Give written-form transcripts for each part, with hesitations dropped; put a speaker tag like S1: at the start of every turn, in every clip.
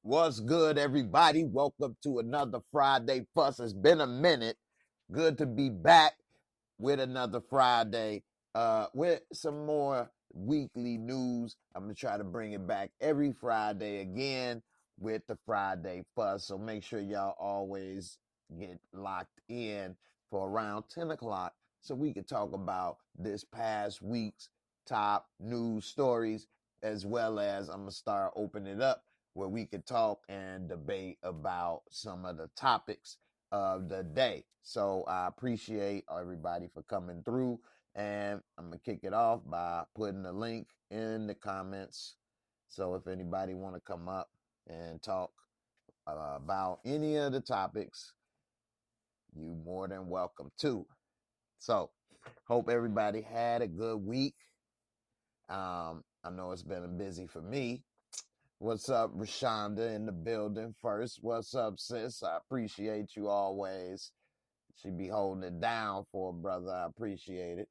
S1: What's good, everybody? Welcome to another Friday Fuss. It's been a minute. Good to be back with another Friday, with some more weekly news. I'm gonna try to bring it back every Friday again with the Friday Fuss. So make sure y'all always get locked in for around 10 o'clock so we can talk about this past week's top news stories, as well as I'm gonna start opening it up where we could talk and debate about some of the topics of the day. So I appreciate everybody for coming through, and I'm gonna kick it off by putting the link in the comments. So if anybody want to come up and talk about any of the topics, you more than welcome to. So hope everybody had a good week. I know it's been busy for me. What's up, Rashonda in the building first? What's up, sis? I appreciate you always. She be holding it down for a brother. I appreciate it.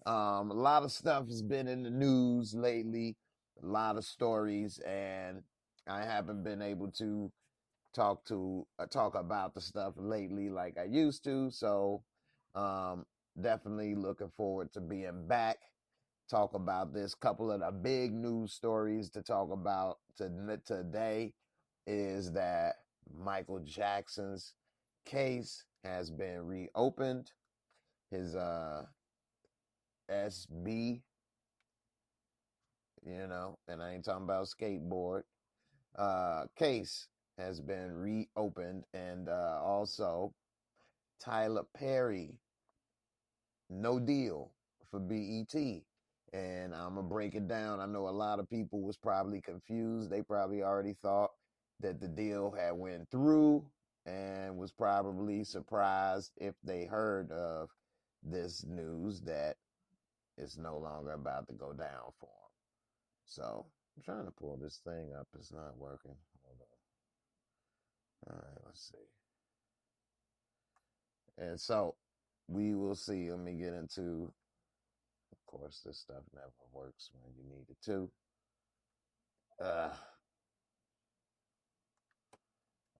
S1: A lot of stuff has been in the news lately, a lot of stories, and I haven't been able to talk about the stuff lately like I used to. So, um, definitely looking forward to being back. Talk about this. Couple of the big news stories to talk about today is that Michael Jackson's case has been reopened. His SB, and I ain't talking about skateboard, case has been reopened, and also Tyler Perry, no deal for BET. And I'm gonna break it down. I know a lot of people was probably confused. They probably already thought that the deal had went through and was probably surprised if they heard of this news that it's no longer about to go down for them. So I'm trying to pull this thing up. It's not working. Hold on. All right, let's see. And so we will see. Let me get into, of course, this stuff never works when you need it to.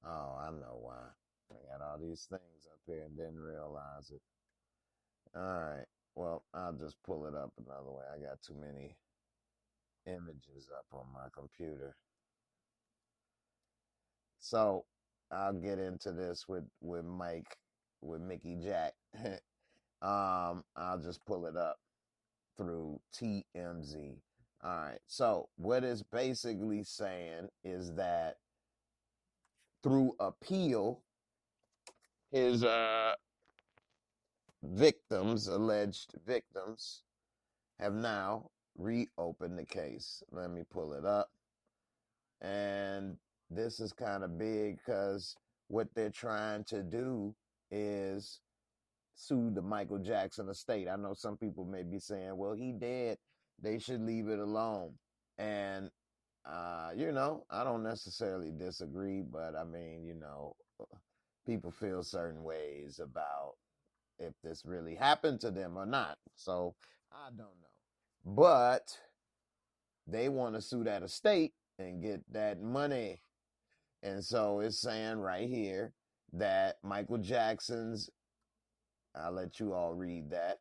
S1: Oh, I know why. I got all these things up here and didn't realize it. All right. Well, I'll just pull it up another way. I got too many images up on my computer. So I'll get into this with Mike, with Mickey Jack. I'll just pull it up through TMZ. All right. So what it's basically saying is that through appeal, his victims, alleged victims, have now reopened the case. Let me pull it up. And this is kind of big because what they're trying to do is sue the Michael Jackson estate. I know some people may be saying, well, he dead. They should leave it alone. And, I don't necessarily disagree, but I mean, people feel certain ways about if this really happened to them or not. So I don't know. But they want to sue that estate and get that money. And so it's saying right here that Michael Jackson's, I'll let you all read that,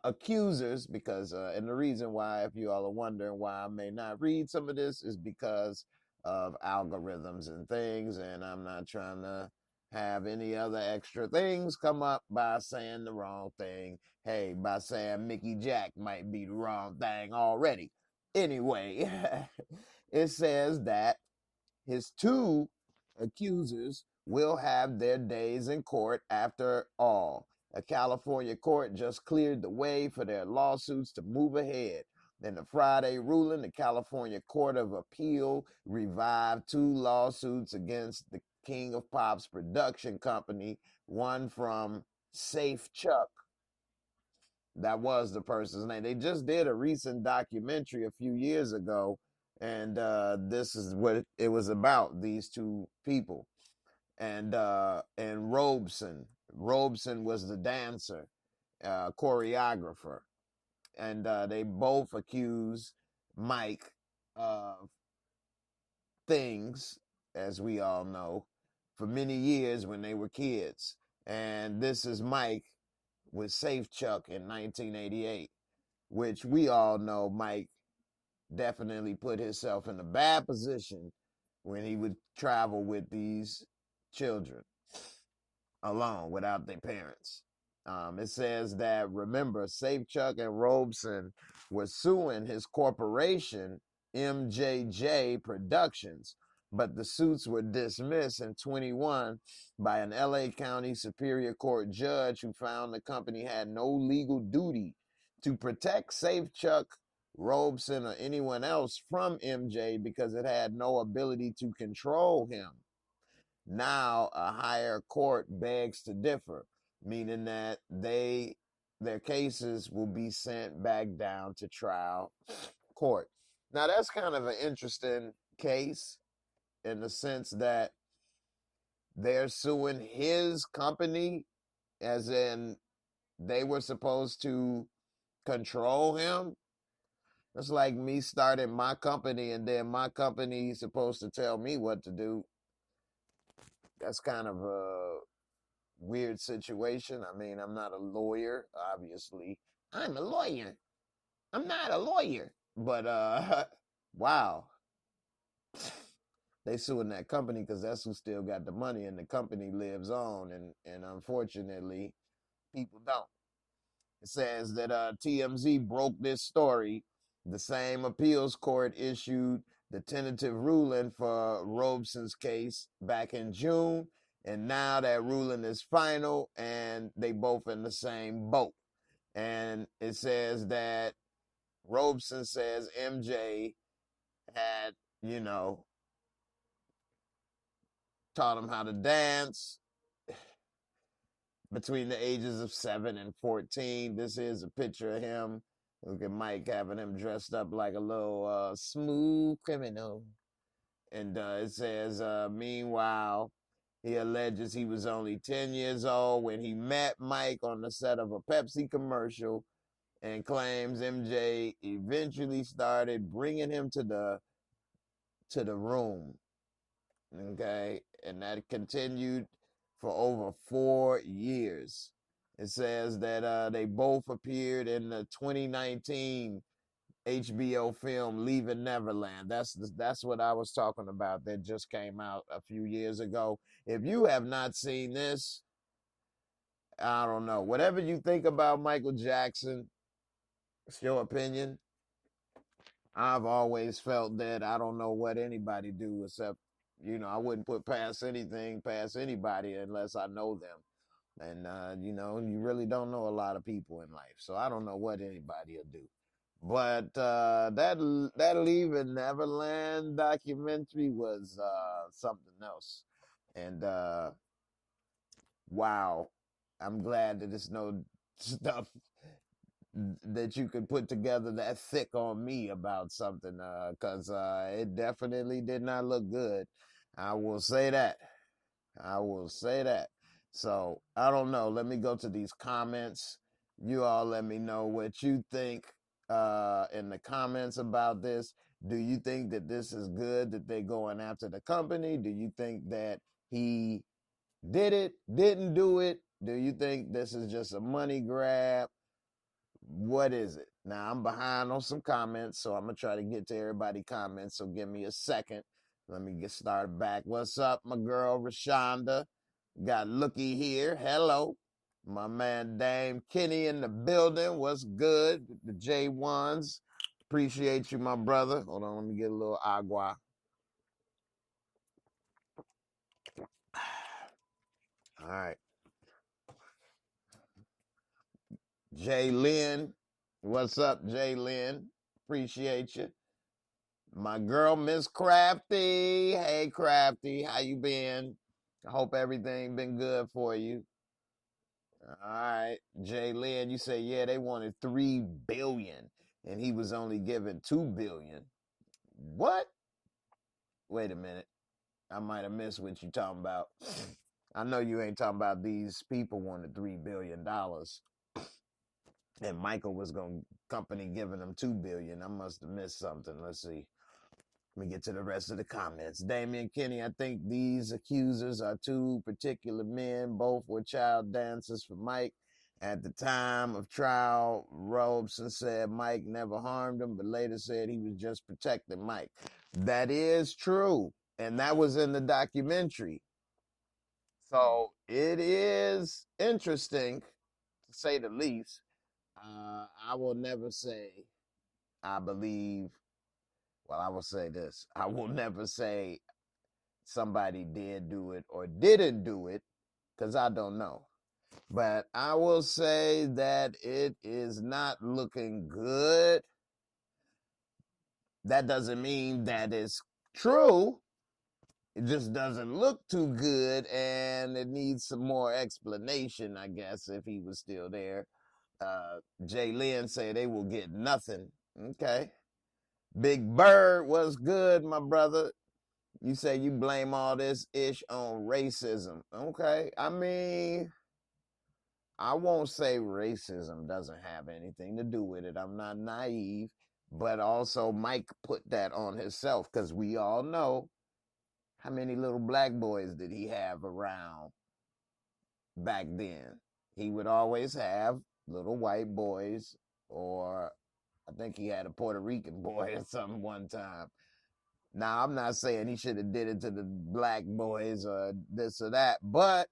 S1: accusers, because, and the reason why, if you all are wondering why I may not read some of this, is because of algorithms and things, and I'm not trying to have any other extra things come up by saying the wrong thing. Hey, by saying Mickey Jack might be the wrong thing already. Anyway, it says that his two accusers will have their days in court after all. A California court just cleared the way for their lawsuits to move ahead. In the Friday ruling, the California Court of Appeal revived two lawsuits against the King of Pop's production company, one from Safe Chuck. That was the person's name. They just did a recent documentary a few years ago, and this is what it was about, these two people. And Robeson was the dancer, choreographer, and they both accuse Mike of things, as we all know, for many years when they were kids. And this is Mike with Safe Chuck in 1988, which we all know Mike definitely put himself in a bad position when he would travel with these children alone without their parents. It says that, remember, Safechuck and Robeson were suing his corporation, MJJ Productions, but the suits were dismissed in 21 by an LA County Superior Court judge who found the company had no legal duty to protect Safechuck, Robeson, or anyone else from MJ because it had no ability to control him. Now a higher court begs to differ, meaning that their cases will be sent back down to trial court. Now that's kind of an interesting case in the sense that they're suing his company, as in they were supposed to control him. It's like me starting my company and then my company is supposed to tell me what to do. That's kind of a weird situation. I mean, I'm not a lawyer, obviously. I'm a lawyer. I'm not a lawyer. But wow. They suing that company because that's who still got the money, and the company lives on, and unfortunately people don't. It says that TMZ broke this story. The same appeals court issued the tentative ruling for Robeson's case back in June, and now that ruling is final, and they both in the same boat. And it says that Robeson says MJ had, you know, taught him how to dance between the ages of 7 and 14. This is a picture of him. Look at Mike having him dressed up like a little smooth criminal. And it says, meanwhile, he alleges he was only 10 years old when he met Mike on the set of a Pepsi commercial, and claims MJ eventually started bringing him to the room. Okay, and that continued for over 4 years. It says that they both appeared in the 2019 HBO film Leaving Neverland. That's what I was talking about. That just came out a few years ago. If you have not seen this, I don't know. Whatever you think about Michael Jackson, it's your opinion. I've always felt that I don't know what anybody do except, I wouldn't put past anything past anybody unless I know them. And, you really don't know a lot of people in life. So I don't know what anybody will do. But that Leaving Neverland documentary was something else. And wow, I'm glad that there's no stuff that you could put together that thick on me about something, because it definitely did not look good. I will say that. I will say that. So I don't know. Let me go to these comments. You all let me know what you think in the comments about this. Do you think that this is good that they're going after the company? Do you think that he did it, didn't do it? Do you think this is just a money grab? What is it? Now, I'm behind on some comments, so I'm going to try to get to everybody's comments. So give me a second. Let me get started back. What's up, my girl, Rashonda? Got Looky here. Hello. My man, Dame Kenny in the building. What's good? The J1s. Appreciate you, my brother. Hold on, let me get a little agua. All right. Jay Lynn. What's up, Jay Lynn? Appreciate you. My girl, Miss Crafty. Hey, Crafty. How you been? I hope everything been good for you. All right. Jay Lynn, you say, yeah, they wanted $3 billion and he was only given $2 billion. What? Wait a minute. I might have missed what you talking about. I know you ain't talking about these people wanted $3 billion. And Michael was going to company giving them $2 billion. I must have missed something. Let's see. Let me get to the rest of the comments. Damian Kenny, I think these accusers are two particular men. Both were child dancers for Mike. At the time of trial, Robeson said Mike never harmed him, but later said he was just protecting Mike. That is true. And that was in the documentary. So it is interesting, to say the least. I will never say I believe, well, I will say this. I will never say somebody did do it or didn't do it because I don't know. But I will say that it is not looking good. That doesn't mean that it's true. It just doesn't look too good, and it needs some more explanation, I guess, if he was still there. Jay Lynn said they will get nothing. Okay. Big Bird was good, my brother. You say you blame all this ish on racism. Okay. I mean, I won't say racism doesn't have anything to do with it. I'm not naive. But also, Mike put that on himself because we all know how many little black boys did he have around back then. He would always have little white boys, or I think he had a Puerto Rican boy or something one time. Now, I'm not saying he should have did it to the black boys or this or that, but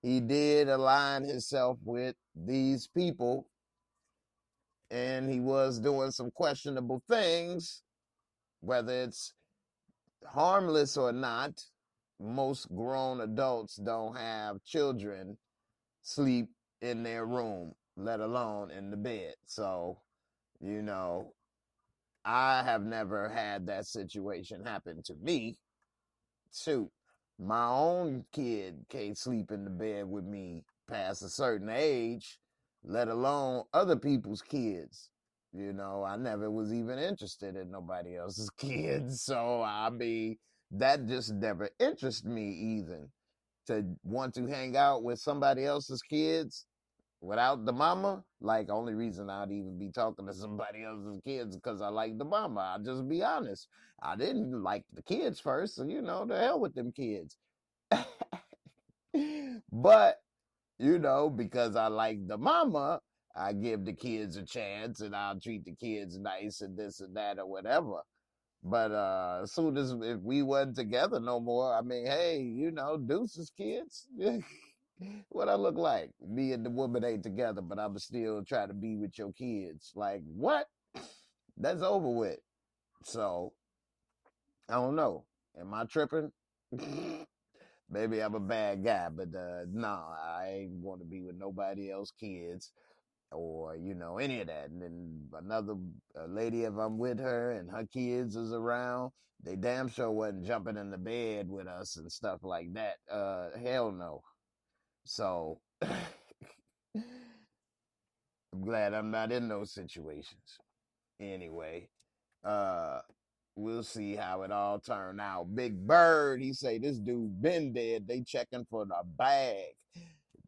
S1: he did align himself with these people, and he was doing some questionable things, whether it's harmless or not. Most grown adults don't have children sleep in their room, let alone in the bed. So, you know, I have never had that situation happen to me. Shoot, my own kid can't sleep in the bed with me past a certain age, let alone other people's kids. You know, I never was even interested in nobody else's kids. So, I mean, that just never interested me either. To want to hang out with somebody else's kids without the mama, like, only reason I'd even be talking to somebody else's kids because I like the mama. I'll just be honest. I didn't like the kids first, so you know, the hell with them kids. But, you know, because I like the mama, I give the kids a chance and I'll treat the kids nice and this and that or whatever. But as soon as if we wasn't together no more, I mean, hey, you know, deuces kids. What I look like? Me and the woman ain't together, but I'm still trying to be with your kids. Like, what? That's over with. So, I don't know. Am I tripping? Maybe I'm a bad guy, but no, I ain't want to be with nobody else kids or, you know, any of that. And then another lady, if I'm with her and her kids is around, they damn sure wasn't jumping in the bed with us and stuff like that. Hell no. So I'm glad I'm not in those situations. Anyway, uh, we'll see how it all turn out. Big Bird, he say this dude been dead. They checking for the bag.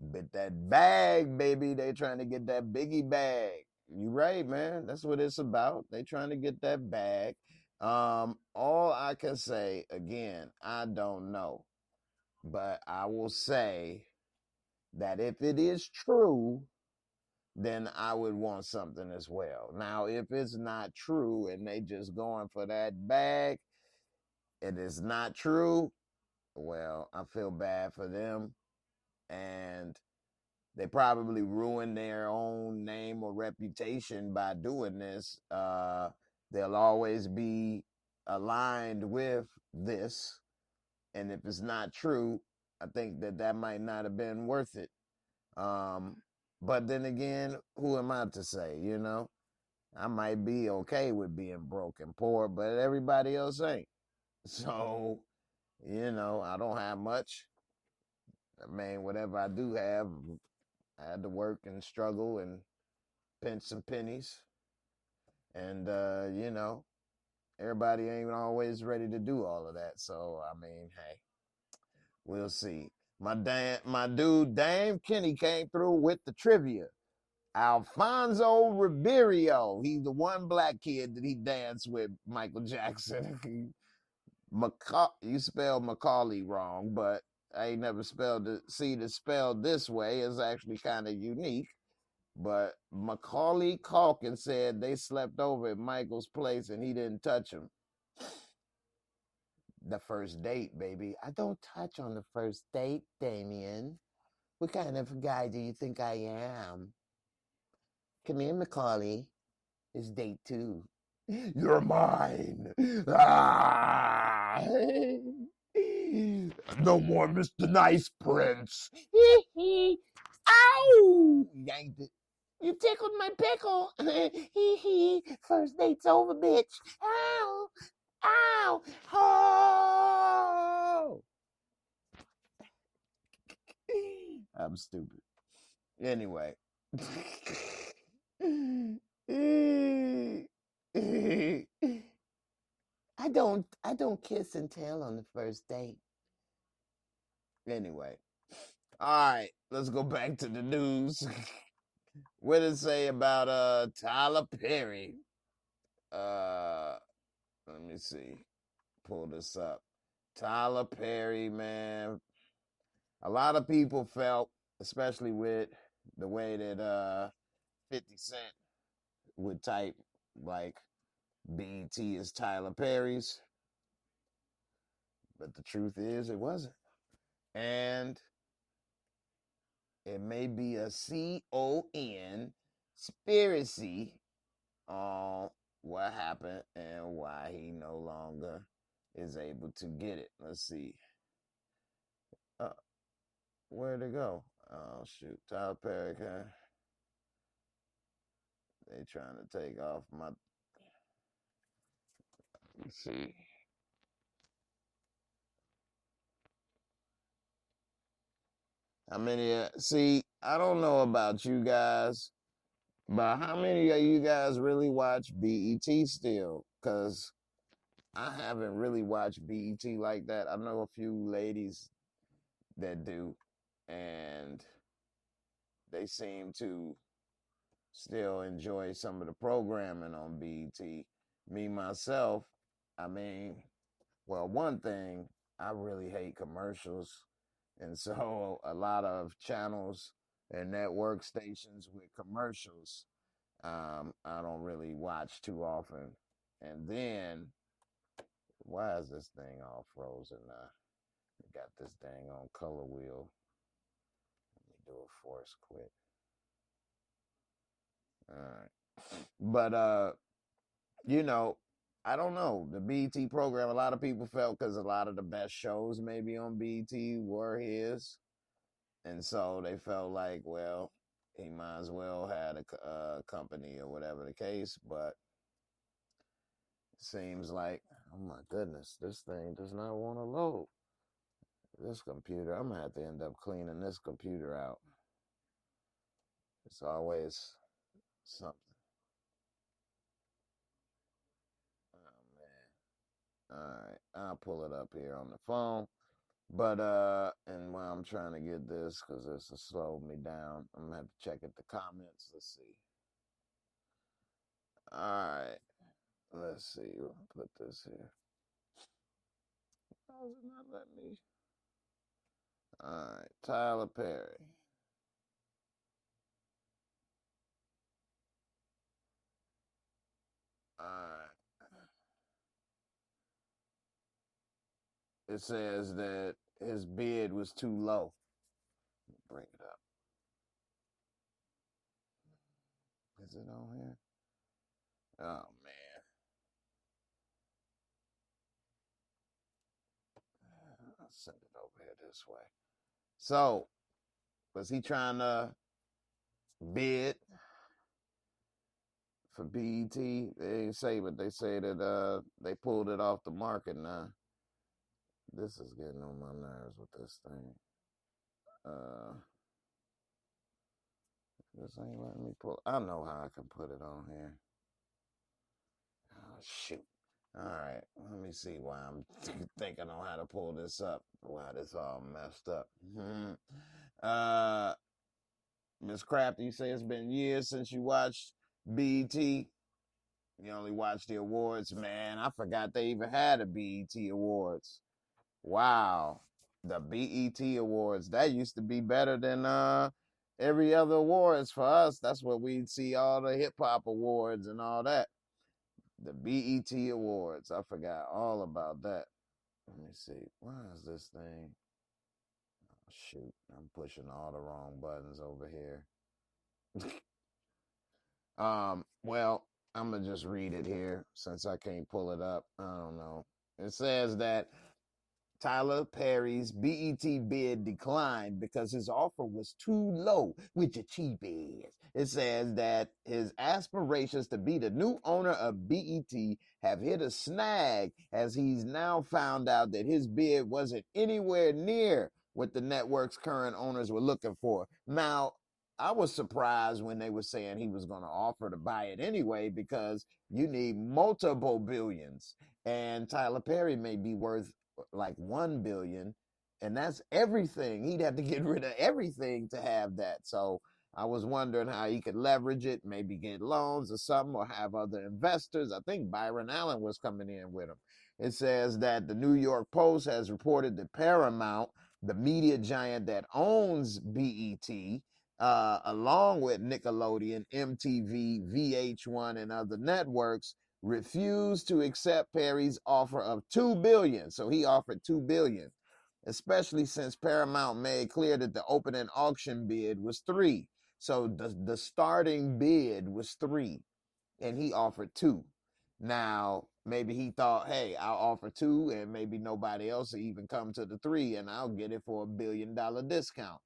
S1: But that bag, baby, they trying to get that biggie bag. You right, man. That's what it's about. They trying to get that bag. All I can say, again, I don't know. But I will say that if it is true, then I would want something as well. Now, if it's not true and they just going for that bag, it is not true, well, I feel bad for them. And they probably ruin their own name or reputation by doing this. They'll always be aligned with this. And if it's not true, I think that that might not have been worth it. But then again, who am I to say, you know? I might be okay with being broke and poor, but everybody else ain't. So, you know, I don't have much. I mean, whatever I do have, I had to work and struggle and pinch some pennies. And, you know, everybody ain't always ready to do all of that. So, I mean, hey, we'll see. My dude, Dame Kenny came through with the trivia. Alfonso Ribeiro. He's the one black kid that he danced with Michael Jackson. You spelled Macaulay wrong, but I ain't never spelled it. See, it spelled this way is actually kind of unique. But Macaulay Culkin said they slept over at Michael's place and he didn't touch him. The first date, baby. I don't touch on the first date, Damien. What kind of guy do you think I am? Come here, Macaulay. It's date 2. You're mine. Ah! No more Mr. Nice Prince. Ow! Yanked it. You tickled my pickle. First date's over, bitch. Ow! Ow! Oh! I'm stupid. Anyway. I don't kiss and tell on the first date. Anyway. All right, let's go back to the news. What did it say about Tyler Perry? Let me see. Pull this up. Tyler Perry, man. A lot of people felt, especially with the way that 50 Cent would type like BET is Tyler Perry's. But the truth is it wasn't. And it may be a conspiracy on what happened and why he no longer is able to get it. Let's see. Where'd it go? Oh, shoot. Tyler Perry, okay. They trying to take off my... Let's see. How many... See, I don't know about you guys, but how many of you guys really watch BET still? Because I haven't really watched BET like that. I know a few ladies that do, and they seem to still enjoy some of the programming on BET. Me, myself, I mean, well, one thing, I really hate commercials. And so a lot of channels and network stations with commercials, I don't really watch too often. And then, why is this thing all frozen now? Got this dang on color wheel. Let me do a force quit. All right. But you know, I don't know. The BET program, a lot of people felt because a lot of the best shows maybe on BET were his. And so they felt like, well, he might as well had a company or whatever the case. But it seems like, oh my goodness, this thing does not want to load. This computer, I'm going to have to end up cleaning this computer out. It's always something. Oh, man. All right. I'll pull it up here on the phone. But, and while I'm trying to get this, because this has slowed me down, I'm going to have to check at the comments. Let's see. All right. Let's see. We'll put this here. How is it not letting me? All right. Tyler Perry. All right. It says that his bid was too low. Bring it up. Is it on here? Oh, man. I'll send it over here this way. So, was he trying to bid for BET? They didn't say, but they say that they pulled it off the market now. This is getting on my nerves with this thing. This ain't letting me pull. I know how I can put it on here. Oh, shoot. All right. Let me see why I'm thinking on how to pull this up. Why this all messed up. Miss Crafty, you say it's been years since you watched BET. You only watched the awards. Man, I forgot they even had a BET Awards. Wow. The BET Awards. That used to be better than every other awards for us. That's what we'd see all the hip hop awards and all that. The BET Awards. I forgot all about that. Let me see. Why is this thing? Oh, shoot. I'm pushing all the wrong buttons over here. Well, I'm gonna just read it here since I can't pull it up. I don't know. It says that Tyler Perry's BET bid declined because his offer was too low, which a cheap is. It says that his aspirations to be the new owner of BET have hit a snag as he's now found out that his bid wasn't anywhere near what the network's current owners were looking for. Now, I was surprised when they were saying he was going to offer to buy it anyway because you need multiple billions. And Tyler Perry may be worth like 1 billion, and that's everything. He'd have to get rid of everything to have that. So I was wondering how he could leverage it, maybe get loans or something, or have other investors. I think Byron Allen was coming in with him. It says that the New York Post has reported that Paramount, the media giant that owns BET, along with Nickelodeon, MTV, VH1, and other networks, refused to accept Perry's offer of $2 billion. So he offered $2 billion, especially since Paramount made clear that the opening auction bid was $3 billion. So the starting bid was $3 billion, and he offered $2 billion. Now, maybe he thought, hey, I'll offer $2 billion, and maybe nobody else will even come to the $3 billion, and I'll get it for $1 billion discount.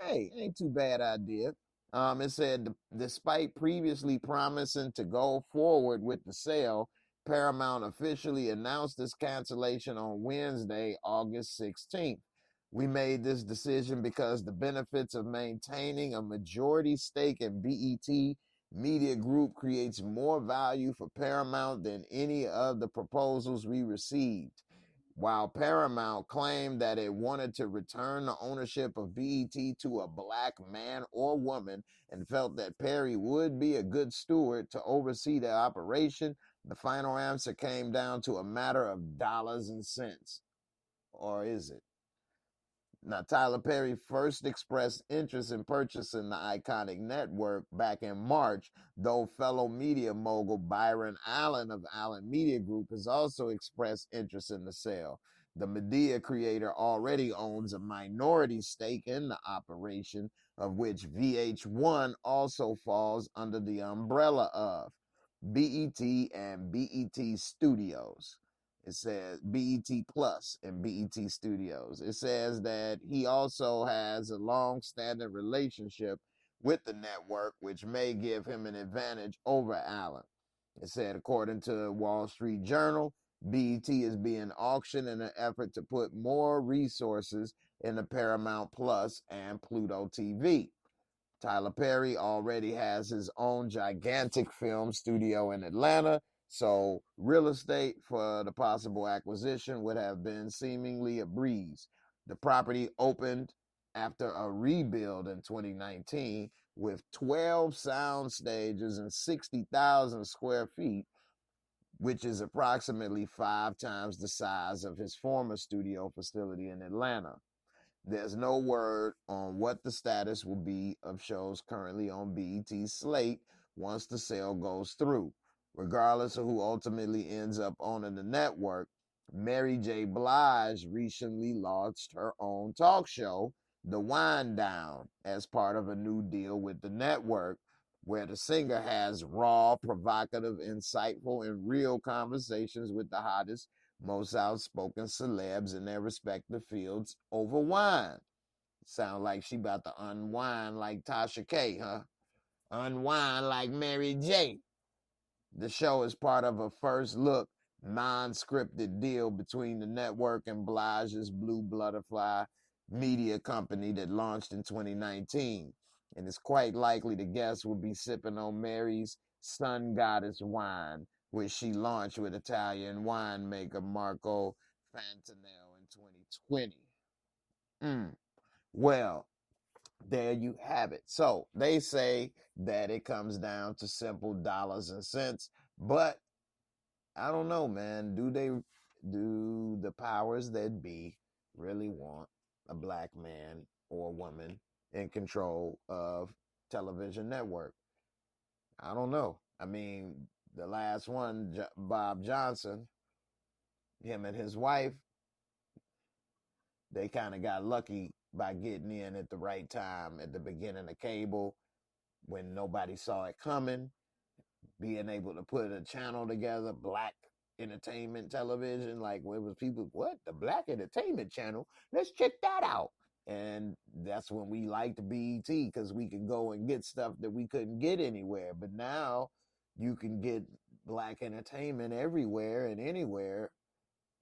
S1: Hey, ain't too bad idea. It said despite previously promising to go forward with the sale, Paramount officially announced its cancellation on Wednesday, August 16th. We made this decision because the benefits of maintaining a majority stake in BET Media Group creates more value for Paramount than any of the proposals we received. While Paramount claimed that it wanted to return the ownership of BET to a black man or woman and felt that Perry would be a good steward to oversee the operation, the final answer came down to a matter of dollars and cents. Or is it? Now, Tyler Perry first expressed interest in purchasing the iconic network back in March, though fellow media mogul Byron Allen of Allen Media Group has also expressed interest in the sale. The media creator already owns a minority stake in the operation, of which VH1 also falls under the umbrella of BET and BET Studios. It says BET Plus and BET Studios. It says that he also has a long-standing relationship with the network, which may give him an advantage over Allen. It said, according to Wall Street Journal, BET is being auctioned in an effort to put more resources into Paramount Plus and Pluto TV. Tyler Perry already has his own gigantic film studio in Atlanta, so real estate for the possible acquisition would have been seemingly a breeze. The property opened after a rebuild in 2019 with 12 sound stages and 60,000 square feet, which is approximately 5 times the size of his former studio facility in Atlanta. There's no word on what the status will be of shows currently on BET's slate once the sale goes through. Regardless of who ultimately ends up owning the network, Mary J. Blige recently launched her own talk show, The Wind Down, as part of a new deal with the network, where the singer has raw, provocative, insightful, and real conversations with the hottest, most outspoken celebs in their respective fields over wine. Sound like she about to unwind like Tasha K, huh? Unwind like Mary J. The show is part of a first look, non-scripted deal between the network and Blige's Blue Butterfly media company that launched in 2019. And it's quite likely the guests will be sipping on Mary's Sun Goddess wine, which she launched with Italian winemaker Marco Fantanello in 2020. Well, there you have it. So they say that it comes down to simple dollars and cents, but I don't know, man. Do the powers that be really want a black man or woman in control of television network? I don't know. I mean, the last one, Bob Johnson, him and his wife, they kind of got lucky by getting in at the right time at the beginning of cable when nobody saw it coming, being able to put a channel together, black entertainment television. Like, where was people, what? The black entertainment channel? Let's check that out. And that's when we liked BET, because we could go and get stuff that we couldn't get anywhere. But now you can get black entertainment everywhere and anywhere.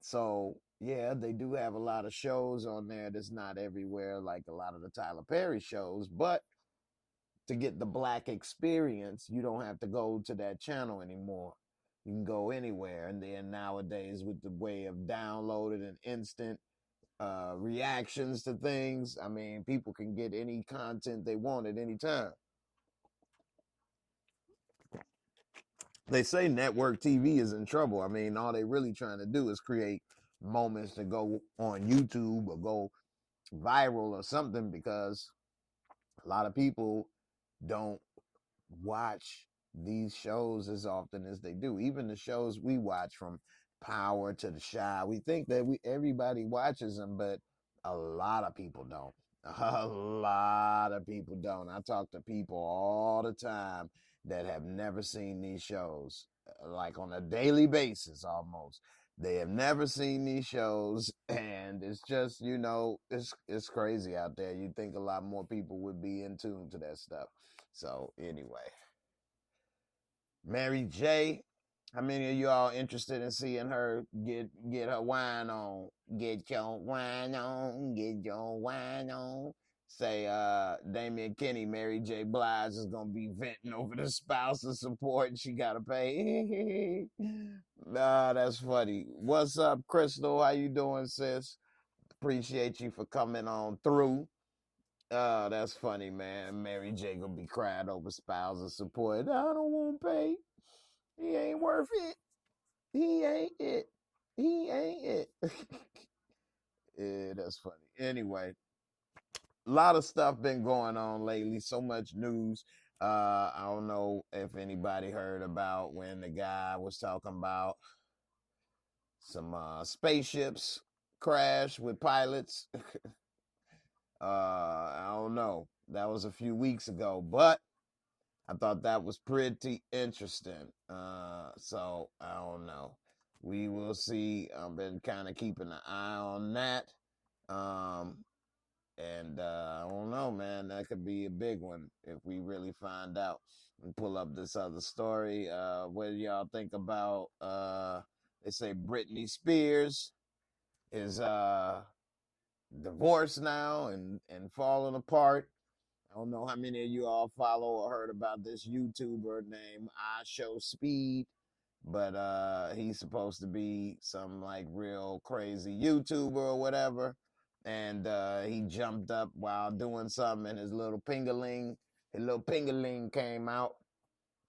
S1: So yeah, they do have a lot of shows on there that's not everywhere, like a lot of the Tyler Perry shows. But to get the black experience, you don't have to go to that channel anymore. You can go anywhere. And then nowadays, with the way of downloaded and instant reactions to things, I mean, people can get any content they want at any time. They say network TV is in trouble. I mean, all they really trying to do is create moments to go on YouTube or go viral or something, because a lot of people don't watch these shows as often as they do. Even the shows we watch, from Power to The Shy, we think that everybody watches them, but a lot of people don't. A lot of people don't. I talk to people all the time that have never seen these shows, like on a daily basis almost. They have never seen these shows, and it's just, it's crazy out there. You'd think a lot more people would be in tune to that stuff. So anyway, Mary J. How many of y'all interested in seeing her get her wine on? Get your wine on, get your wine on. Say Damian Kinney, Mary J. Blige is gonna be venting over the spousal support and she gotta pay. Nah, that's funny. What's up, Crystal? How you doing, sis? Appreciate you for coming on through. Oh, that's funny, man. Mary J gonna be crying over spousal support. I don't want to pay. He ain't worth it. He ain't it. He ain't it. Yeah, that's funny. Anyway, a lot of stuff been going on lately. So much news. I don't know if anybody heard about when the guy was talking about some spaceships crash with pilots. I don't know. That was a few weeks ago, but I thought that was pretty interesting. So I don't know. We will see. I've been kind of keeping an eye on that. Um, and I don't know, man. That could be a big one if we really find out. And pull up this other story. What do y'all think about? They say Britney Spears is divorced now and falling apart. I don't know how many of you all follow or heard about this YouTuber named I Show Speed, but he's supposed to be some like real crazy YouTuber or whatever. And he jumped up while doing something, and his little pingaling came out,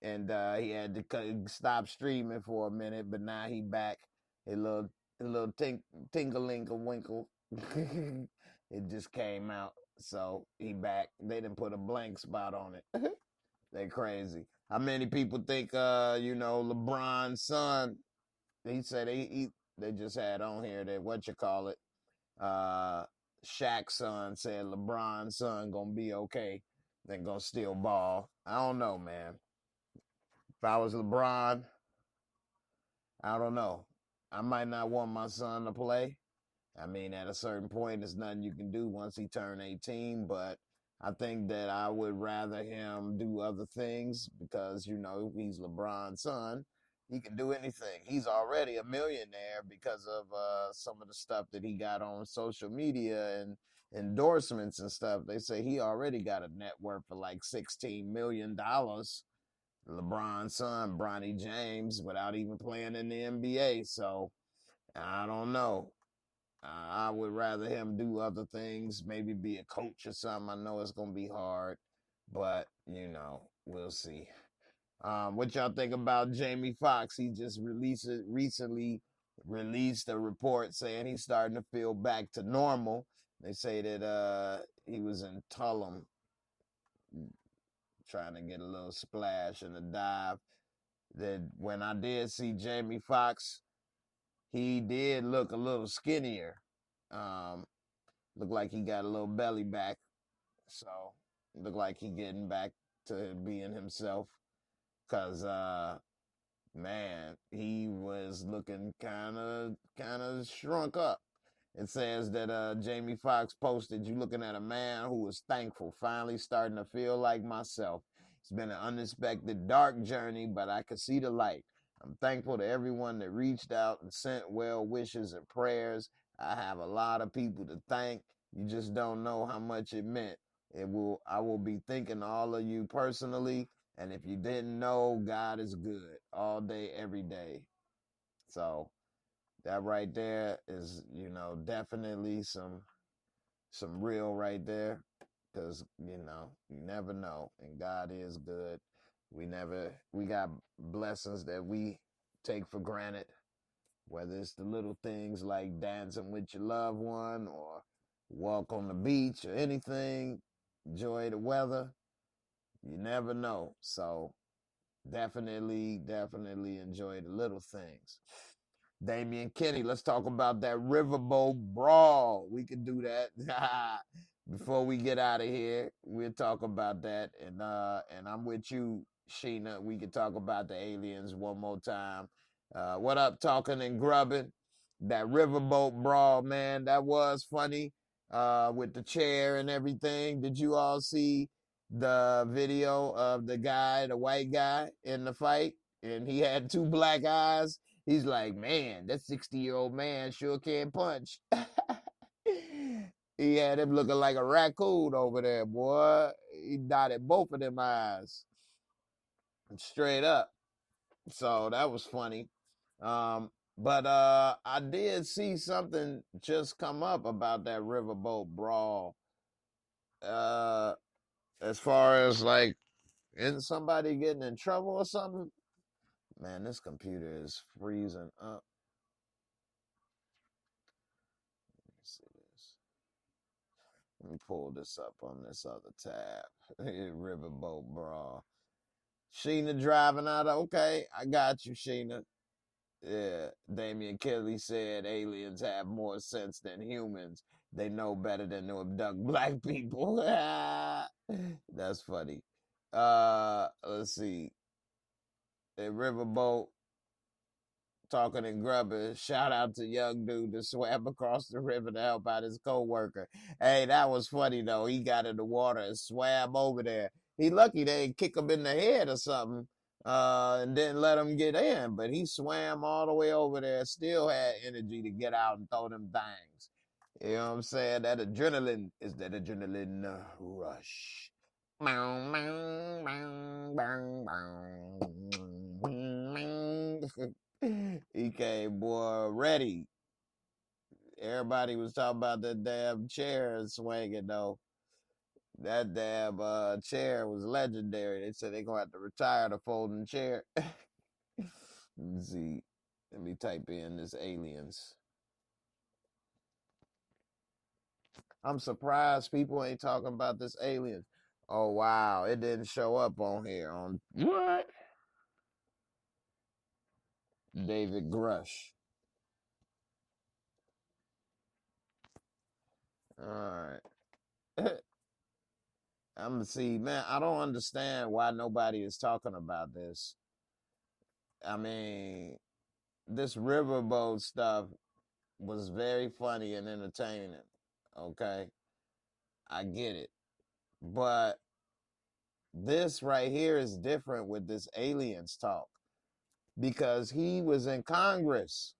S1: and he had to stop streaming for a minute, but now he back. His little tingling a winkle. It just came out. So he back. They didn't put a blank spot on it. They crazy. How many people think LeBron's son? He said they just had on here that what you call it. Shaq's son said LeBron's son gonna be okay. They gonna still ball. I don't know, man. If I was LeBron, I don't know. I might not want my son to play. I mean, at a certain point, there's nothing you can do once he turned 18, but I think that I would rather him do other things because, he's LeBron's son. He can do anything. He's already a millionaire because of some of the stuff that he got on social media and endorsements and stuff. They say he already got a net worth of like $16 million. LeBron's son, Bronny James, without even playing in the NBA. So I don't know. I would rather him do other things, maybe be a coach or something. I know it's gonna be hard, but we'll see. What y'all think about Jamie Foxx? He just recently released a report saying he's starting to feel back to normal. They say that he was in Tulum trying to get a little splash in the dive. That when I did see Jamie Foxx, he did look a little skinnier. Um, Looked like he got a little belly back, so looked like he getting back to being himself. Cause man, he was looking kind of shrunk up. It says that Jamie Foxx posted, "You looking at a man who was thankful, finally starting to feel like myself. It's been an unexpected dark journey, but I could see the light. I'm thankful to everyone that reached out and sent well wishes and prayers. I have a lot of people to thank. You just don't know how much it meant. I will be thinking all of you personally, and if you didn't know, God is good all day, every day." So that right there is, definitely some real right there, because you never know, and God is good. We got blessings that we take for granted, whether it's the little things like dancing with your loved one or walk on the beach or anything, enjoy the weather. You never know. So definitely enjoy the little things. Damian Kenny, let's talk about that riverboat brawl. We could do that. Before we get out of here, we'll talk about that. And I'm with you, Sheena. We could talk about the aliens one more time. What up, talking and grubbing? That riverboat brawl, man, that was funny. With the chair and everything. Did you all see the video of the guy, the white guy, in the fight? And he had two black eyes. He's like, man, that 60-year-old man sure can't punch. He had him looking like a raccoon over there, boy. He dotted both of them eyes straight up. So that was funny. But I did see something just come up about that riverboat brawl. Uh, as far as like, isn't somebody getting in trouble or something? Man, this computer is freezing up. See this. Let me pull this up on this other tab. Riverboat brawl. Sheena driving out. Okay, I got you, Sheena. Yeah, Damian Kelly said aliens have more sense than humans. They know better than to abduct black people. That's funny. Let's see. A riverboat talking and grubbing. Shout out to young dude that swam across the river to help out his co-worker. Hey, that was funny though. He got in the water and swam over there. He lucky they didn't kick him in the head or something, and didn't let him get in. But he swam all the way over there, still had energy to get out and throw them things. You know what I'm saying? That adrenaline is that adrenaline rush. He came, boy, ready. Everybody was talking about that damn chair swinging, though. That damn chair was legendary. They said they're going to have to retire the folding chair. Let's see. Let me type in this aliens. I'm surprised people ain't talking about this aliens. Oh, wow. It didn't show up on here. On what? David Grush. All right. I'm gonna see, man. I don't understand why nobody is talking about this. I mean, this riverboat stuff was very funny and entertaining. Okay, I get it, but this right here is different with this aliens talk because he was in Congress.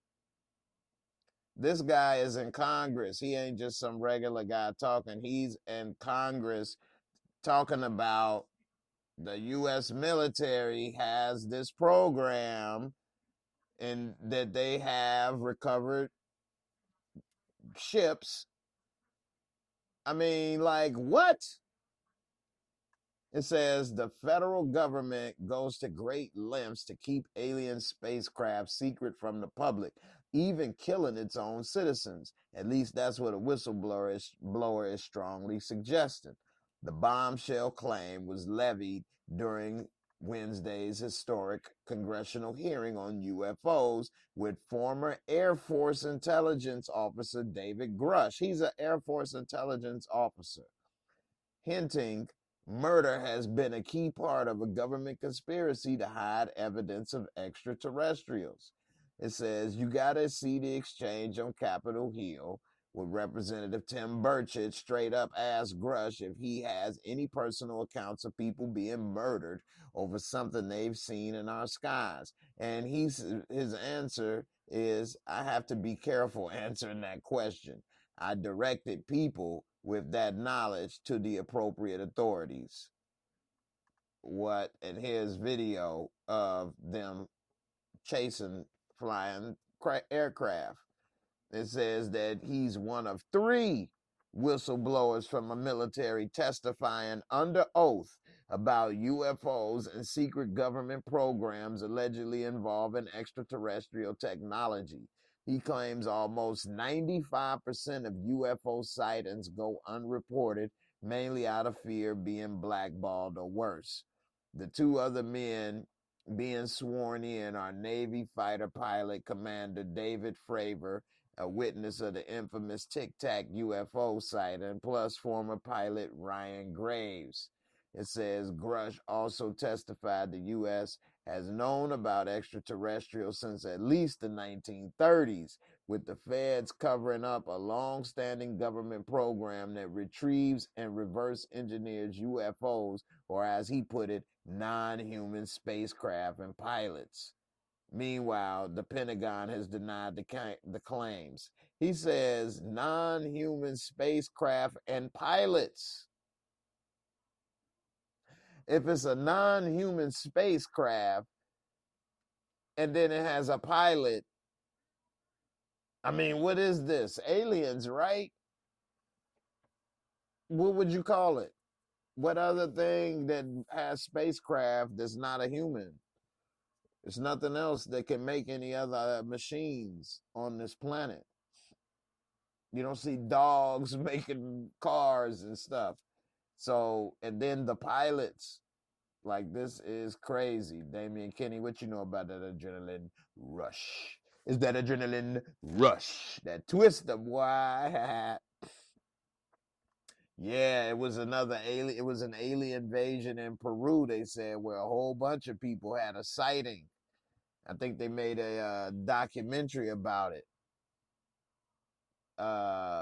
S1: This guy is in Congress. He ain't just some regular guy talking. He's in Congress talking about the U.S. military has this program and that they have recovered ships. I mean, like, what? It says the federal government goes to great lengths to keep alien spacecraft secret from the public, even killing its own citizens. At least that's what a whistleblower is strongly suggesting. The bombshell claim was levied during Wednesday's historic congressional hearing on UFOs with former Air Force intelligence officer David Grush. He's an Air Force intelligence officer, hinting murder has been a key part of a government conspiracy to hide evidence of extraterrestrials. It says you got to see the exchange on Capitol Hill with Representative Tim Burchett straight up asked Grush if he has any personal accounts of people being murdered over something they've seen in our skies. And his answer is, I have to be careful answering that question. I directed people with that knowledge to the appropriate authorities. What? And here's video of them chasing flying aircraft. It says that he's one of 3 whistleblowers from a military testifying under oath about UFOs and secret government programs allegedly involving extraterrestrial technology. He claims almost 95% of UFO sightings go unreported, mainly out of fear of being blackballed or worse. The 2 other men being sworn in are Navy fighter pilot Commander David Fravor, a witness of the infamous Tic Tac UFO sighting, plus former pilot Ryan Graves. It says Grush also testified the U.S. has known about extraterrestrials since at least the 1930s, with the feds covering up a long-standing government program that retrieves and reverse engineers UFOs, or as he put it, non-human spacecraft and pilots. Meanwhile, the Pentagon has denied the claims. He says non-human spacecraft and pilots. If it's a non-human spacecraft and then it has a pilot, I mean, what is this? Aliens, right? What would you call it? What other thing that has spacecraft that's not a human? There's nothing else that can make any other machines on this planet. You don't see dogs making cars and stuff. So, and then the pilots, like, this is crazy. Damian Kenny, what you know about that adrenaline rush? Is that adrenaline rush? That twister, boy. Yeah, it was another alien. It was an alien invasion in Peru, they said, where a whole bunch of people had a sighting. I think they made a documentary about it.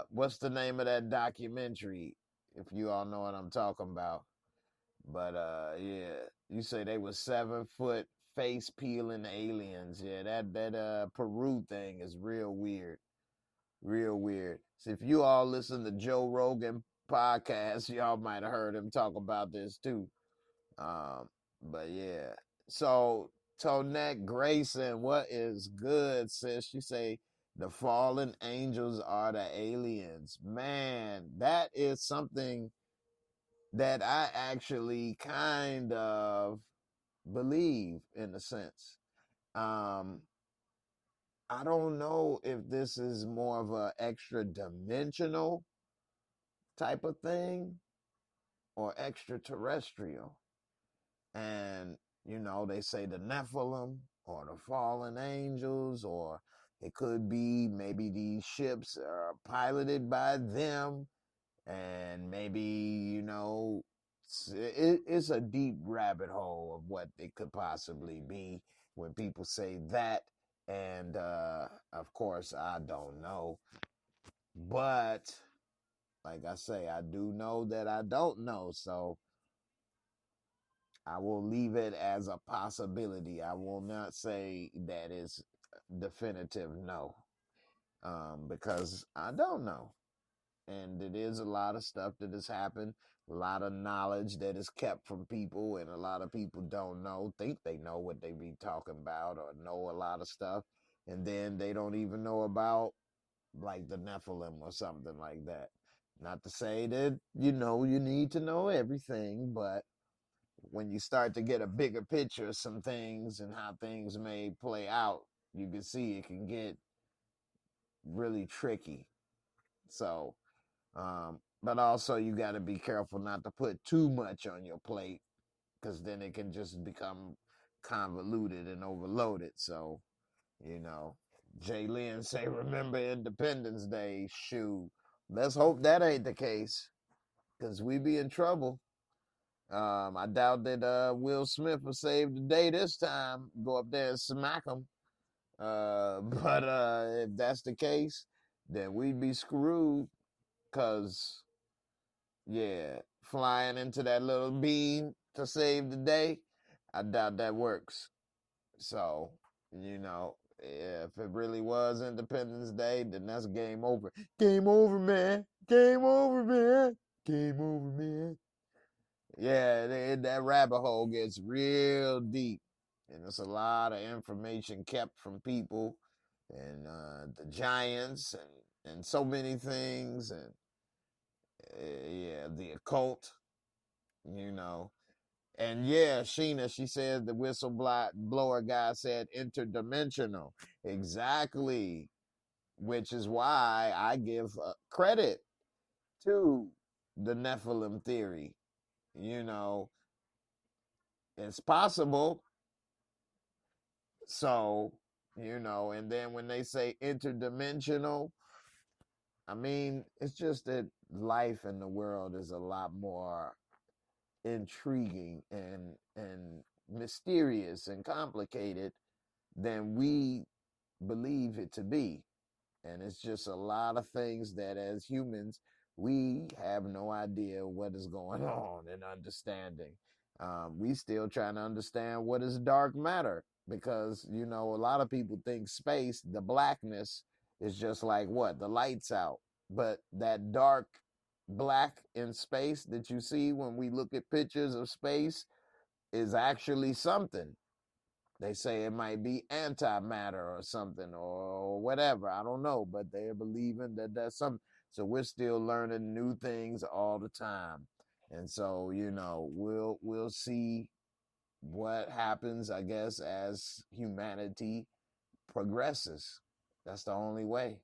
S1: What's the name of that documentary? If you all know what I'm talking about. But yeah, you say they were 7-foot face peeling aliens. Yeah, that Peru thing is real weird. Real weird. So if you all listen to Joe Rogan podcast, y'all might have heard him talk about this too. But yeah. So Tonette Grayson, what is good, sis? She say the fallen angels are the aliens. Man, that is something that I actually kind of believe in a sense. Um, I don't know if this is more of a extra dimensional type of thing or extraterrestrial. And, you know, they say the Nephilim or the fallen angels, or it could be maybe these ships are piloted by them, and maybe, you know, it's a deep rabbit hole of what it could possibly be when people say that. And of course, I don't know. But like I say, I do know that I don't know. So I will leave it as a possibility. I will not say that it's definitive no, because I don't know. And it is a lot of stuff that has happened, a lot of knowledge that is kept from people, and a lot of people don't know, think they know what they be talking about or know a lot of stuff, and then they don't even know about like the Nephilim or something like that. Not to say that, you need to know everything, but when you start to get a bigger picture of some things and how things may play out, you can see it can get really tricky. So, but also you got to be careful not to put too much on your plate because then it can just become convoluted and overloaded. So, you know, Jay Lynn say, remember Independence Day. Shoot, let's hope that ain't the case because we be in trouble. I doubt that Will Smith will save the day this time. Go up there and smack him. But if that's the case, then we'd be screwed. Cause yeah, flying into that little beam to save the day, I doubt that works. So if it really was Independence Day, then that's game over. Game over, man. Game over, man. Game over, man. Yeah, that rabbit hole gets real deep, and there's a lot of information kept from people, and the giants, and so many things, and yeah, the occult, you know. And yeah, Sheena, she said the whistleblower guy said interdimensional. Exactly, which is why I give credit to the Nephilim theory. You know, it's possible. So, and then when they say interdimensional, I mean, it's just that life in the world is a lot more intriguing and mysterious and complicated than we believe it to be. And it's just a lot of things that as humans, we have no idea what is going on and understanding. We still trying to understand what is dark matter because, a lot of people think space, the blackness, is just like what? The lights out. But that dark black in space that you see when we look at pictures of space is actually something. They say it might be antimatter or something or whatever. I don't know, but they're believing that that's something. So we're still learning new things all the time. And so, we'll see what happens, I guess, as humanity progresses. That's the only way.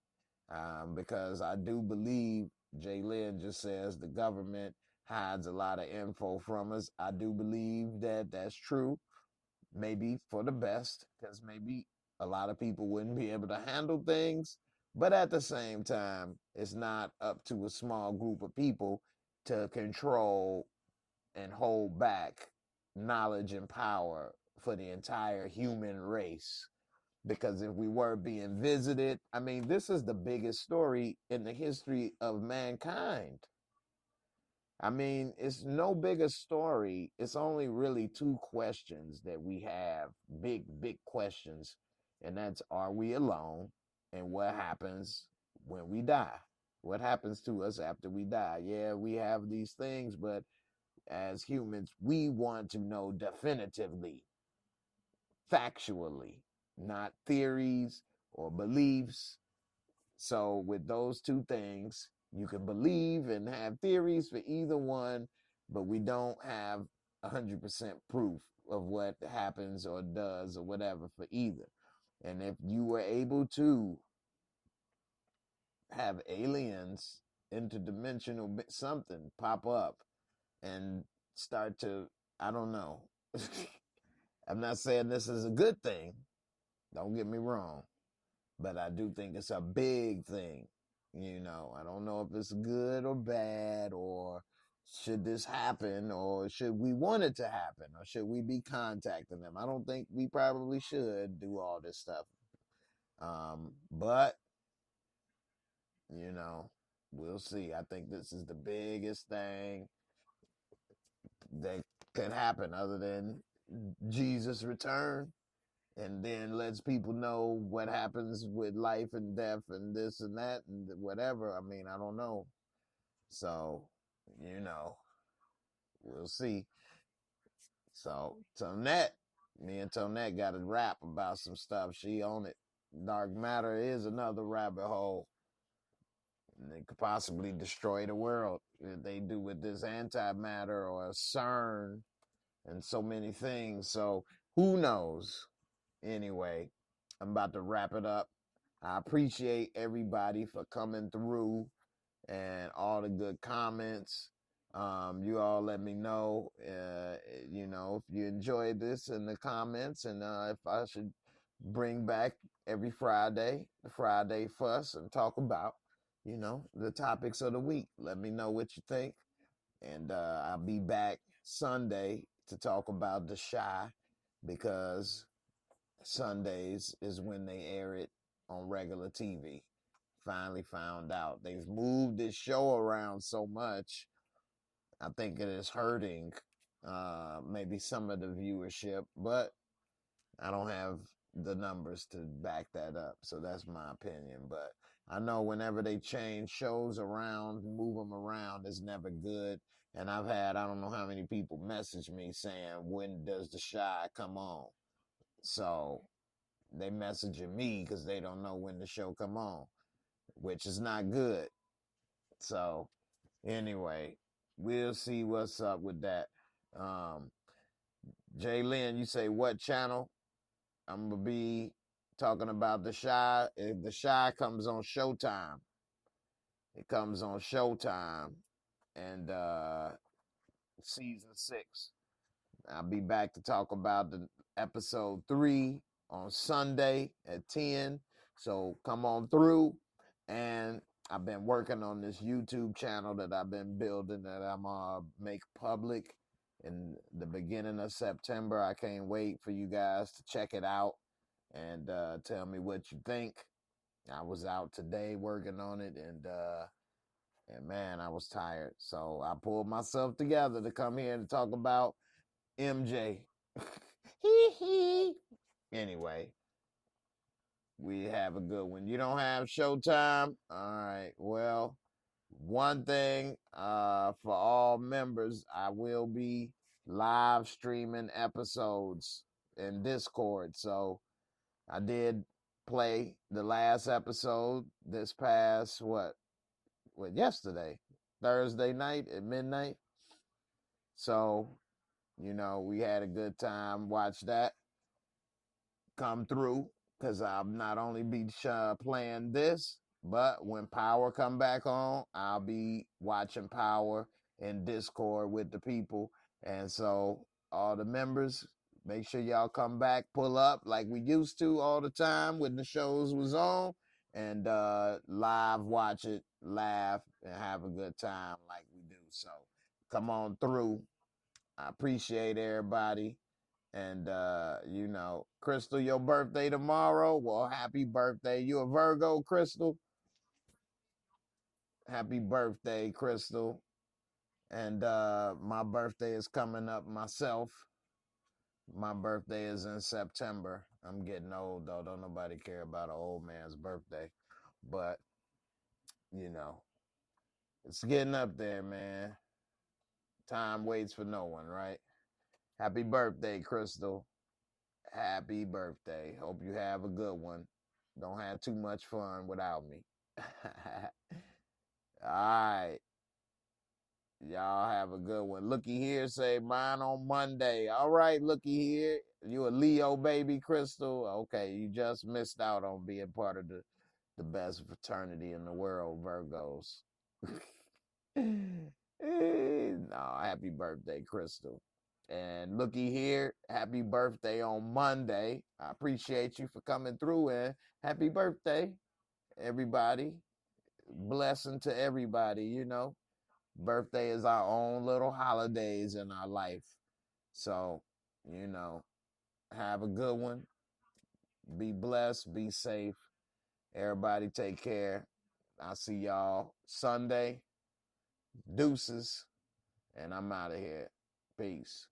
S1: Because I do believe Jay Lynn just says the government hides a lot of info from us. I do believe that that's true, maybe for the best, because maybe a lot of people wouldn't be able to handle things. But at the same time, it's not up to a small group of people to control and hold back knowledge and power for the entire human race. Because if we were being visited, I mean, this is the biggest story in the history of mankind. I mean, it's no bigger story. It's only really two questions that we have, big, big questions. And that's, are we alone? And what happens when we die? What happens to us after we die? Yeah, we have these things, but as humans, we want to know definitively, factually, not theories or beliefs. So, with those two things, you can believe and have theories for either one, but we don't have 100% proof of what happens or does or whatever for either. And if you were able to have aliens, interdimensional something pop up and start to, I don't know. I'm not saying this is a good thing. Don't get me wrong. But I do think it's a big thing. I don't know if it's good or bad, or should this happen, or should we want it to happen, or should we be contacting them? I don't think we probably should do all this stuff. But, you know, we'll see. I think this is the biggest thing that could happen other than Jesus' return, and then lets people know what happens with life and death and this and that and whatever. I mean, I don't know. So, you know, we'll see. So, Tonette, me and Tonette got a rap about some stuff. She on it. Dark matter is another rabbit hole. They could possibly destroy the world if they do with this antimatter or CERN and so many things. So who knows? Anyway, I'm about to wrap it up. I appreciate everybody for coming through and all the good comments. You all let me know, if you enjoyed this in the comments, and if I should bring back every Friday, the Friday Fuss, and talk about, the topics of the week. Let me know what you think, and I'll be back Sunday to talk about The Chi, because Sundays is when they air it on regular TV. Finally found out. They've moved this show around so much. I think it is hurting maybe some of the viewership, but I don't have the numbers to back that up. So that's my opinion. But I know whenever they change shows around, move them around, it's never good. And I've had, I don't know how many people message me saying, when does The Chi come on? So they messaging me because they don't know when the show come on, which is not good. So anyway, we'll see what's up with that. Um, Jay Lynn, you say what channel? I'm gonna be talking about The Chi. If The Chi comes on Showtime, it comes on Showtime, and season 6. I'll be back to talk about the episode 3 on Sunday at 10. So come on through. And I've been working on this YouTube channel that I've been building that I'm gonna make public in the beginning of September. I can't wait for you guys to check it out and tell me what you think. I was out today working on it, and man, I was tired. So I pulled myself together to come here and talk about MJ. Anyway, we have a good one. You don't have Showtime? All right. Well, one thing for all members, I will be live streaming episodes in Discord. So I did play the last episode this past yesterday, Thursday night at midnight. So, we had a good time. Watch that come through, because I'll not only be playing this, but when Power come back on, I'll be watching Power in Discord with the people. And so all the members, make sure y'all come back, pull up like we used to all the time when the shows was on, and live watch it, laugh, and have a good time like we do. So come on through. I appreciate everybody. And Crystal, your birthday tomorrow. Well, happy birthday. You a Virgo, Crystal? Happy birthday, Crystal. And my birthday is coming up myself. My birthday is in September. I'm getting old though. Don't nobody care about an old man's birthday. But, it's getting up there, man. Time waits for no one, right? Happy birthday, Crystal. Happy birthday. Hope you have a good one. Don't have too much fun without me. All right. Y'all have a good one. Looky here, say mine on Monday. All right, looky here. You a Leo baby, Crystal? Okay, you just missed out on being part of the best fraternity in the world, Virgos. No, happy birthday, Crystal. And looky here, happy birthday on Monday. I appreciate you for coming through, and happy birthday, everybody. Blessing to everybody, Birthday is our own little holidays in our life. So, have a good one. Be blessed, be safe. Everybody take care. I'll see y'all Sunday. Deuces. And I'm out of here. Peace.